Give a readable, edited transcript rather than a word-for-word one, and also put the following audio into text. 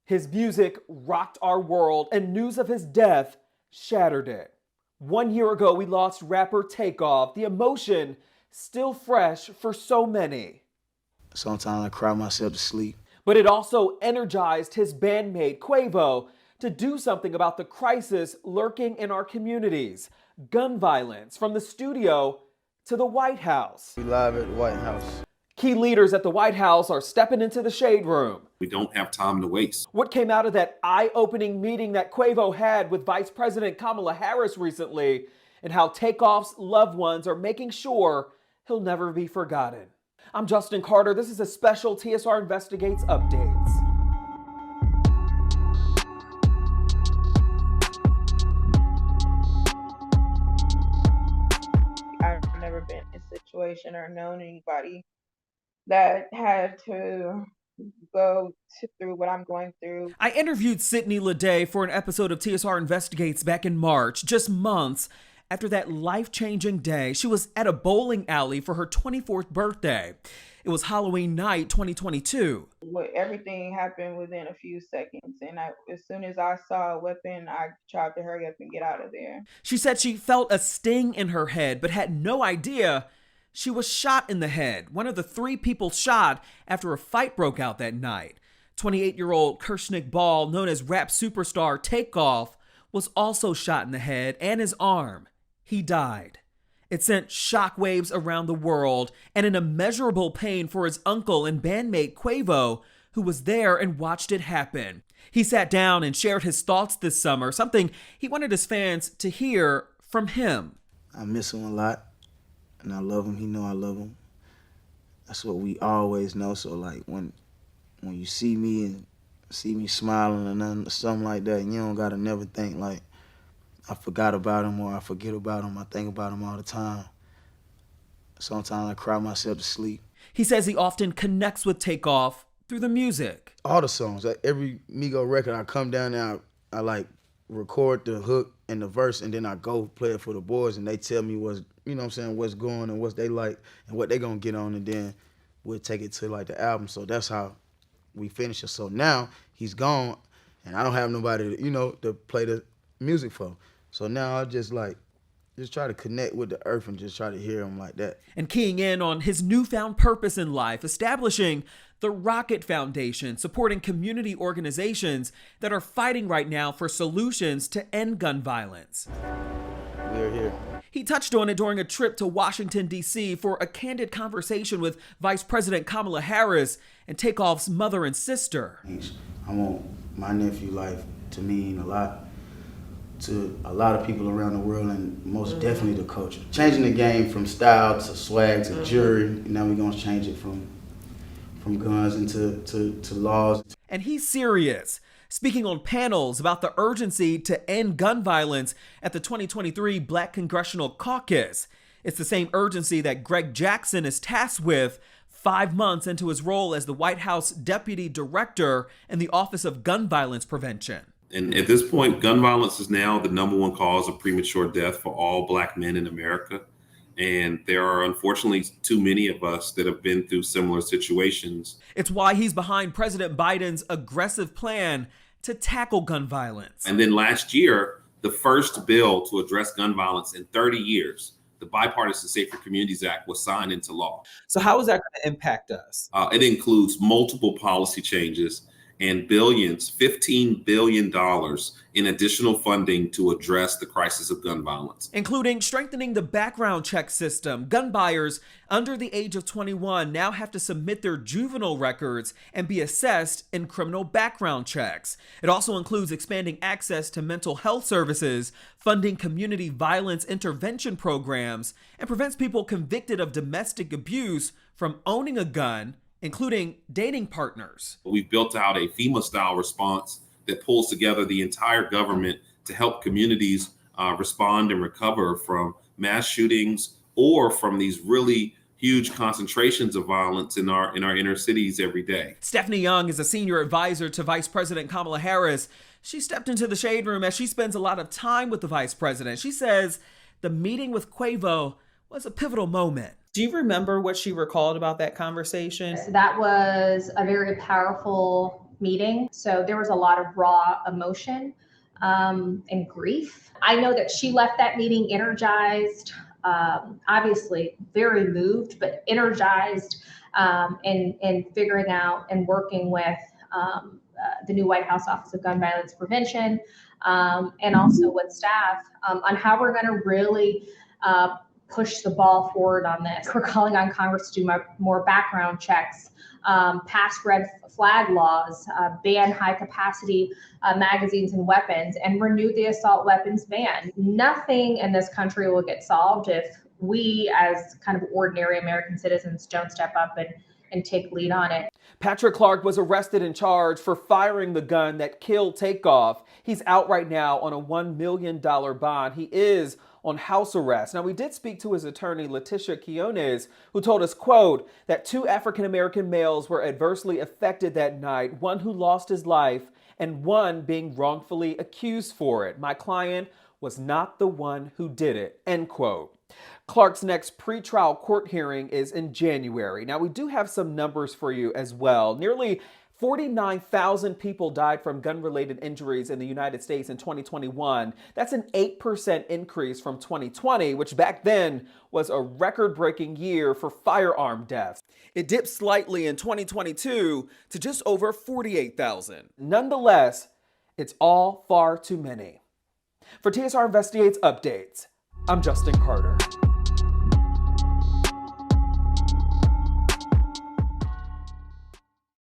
His music rocked our world, and news of his death shattered it. 1 year ago, we lost rapper Takeoff. The emotion still fresh for so many. Sometimes I cry myself to sleep. But it also energized his bandmate Quavo to do something about the crisis lurking in our communities. Gun violence, from the studio to the White House. We live at the White House. Key leaders at the White House are stepping into the shade room. We don't have time to waste. What came out of that eye-opening meeting that Quavo had with Vice President Kamala Harris recently, and how Takeoff's loved ones are making sure he'll never be forgotten. I'm Justin Carter. This is a special TSR Investigates Updates. I've never been in a situation or known anybody that had to go through what I'm going through. I interviewed Sydney Leday for an episode of TSR Investigates back in March, just months after that life-changing day. She was at a bowling alley for her 24th birthday. It was Halloween night, 2022. Everything happened within a few seconds, and as soon as I saw a weapon, I tried to hurry up and get out of there. She said she felt a sting in her head, but had no idea she was shot in the head. One of the 3 people shot after a fight broke out that night. 28-year-old Kershnick Ball, known as rap superstar Takeoff, was also shot in the head and his arm. He died. It sent shockwaves around the world and an immeasurable pain for his uncle and bandmate Quavo, who was there and watched it happen. He sat down and shared his thoughts this summer, something he wanted his fans to hear from him. I miss him a lot, and I love him. He know I love him. That's what we always know. So like when you see me and see me smiling or nothing, something like that, you don't gotta never think like I forgot about him or I forget about him. I think about him all the time. Sometimes I cry myself to sleep. He says he often connects with Takeoff through the music. All the songs, like every Migos record, I come down there, I like record the hook and the verse, and then I go play it for the boys, and they tell me what's, you know what I'm saying, what's going and what they like and what they gonna get on, and then we'll take it to like the album. So that's how we finish it. So now he's gone, and I don't have nobody, to play the music for. So now I just try to connect with the earth and just try to hear him like that. And keying in on his newfound purpose in life, establishing the Rocket Foundation, supporting community organizations that are fighting right now for solutions to end gun violence. We're here. He touched on it during a trip to Washington, D.C. for a candid conversation with Vice President Kamala Harris and Takeoff's mother and sister. I want my nephew life to mean a lot to a lot of people around the world, and most definitely the culture. Changing the game from style to swag to jury. Now we're gonna change it from guns into to laws. And he's serious, speaking on panels about the urgency to end gun violence at the 2023 Black Congressional Caucus. It's the same urgency that Greg Jackson is tasked with 5 months into his role as the White House Deputy Director in the Office of Gun Violence Prevention. And at this point, gun violence is now the #1 cause of premature death for all Black men in America. And there are unfortunately too many of us that have been through similar situations. It's why he's behind President Biden's aggressive plan to tackle gun violence. And then last year, the first bill to address gun violence in 30 years, the Bipartisan Safer Communities Act, was signed into law. So how is that going to impact us? It includes multiple policy changes and $15 billion in additional funding to address the crisis of gun violence. Including strengthening the background check system. Gun buyers under the age of 21 now have to submit their juvenile records and be assessed in criminal background checks. It also includes expanding access to mental health services, funding community violence intervention programs, and prevents people convicted of domestic abuse from owning a gun, including dating partners. We've built out a FEMA-style response that pulls together the entire government to help communities respond and recover from mass shootings or from these really huge concentrations of violence in our inner cities every day. Stephanie Young is a senior advisor to Vice President Kamala Harris. She stepped into the shade room as she spends a lot of time with the vice president. She says the meeting with Quavo was a pivotal moment. Do you remember what she recalled about that conversation? That was a very powerful meeting. So there was a lot of raw emotion and grief. I know that she left that meeting energized, obviously very moved, but energized in figuring out and working with the new White House Office of Gun Violence Prevention and also with staff on how we're going to really push the ball forward on this. We're calling on Congress to do more background checks, pass red flag laws, ban high capacity magazines and weapons, and renew the assault weapons ban. Nothing in this country will get solved if we as kind of ordinary American citizens don't step up and take lead on it. Patrick Clark was arrested and charged for firing the gun that killed Takeoff. He's out right now on a $1 million bond. He is on house arrest. Now, we did speak to his attorney, Leticia Quiones, who told us, quote, that 2 African-American males were adversely affected that night, one who lost his life and one being wrongfully accused for it. My client was not the one who did it, end quote. Clark's next pretrial court hearing is in January. Now, we do have some numbers for you as well. Nearly 49,000 people died from gun-related injuries in the United States in 2021. That's an 8% increase from 2020, which back then was a record-breaking year for firearm deaths. It dipped slightly in 2022 to just over 48,000. Nonetheless, it's all far too many. For TSR Investigates Updates, I'm Justin Carter.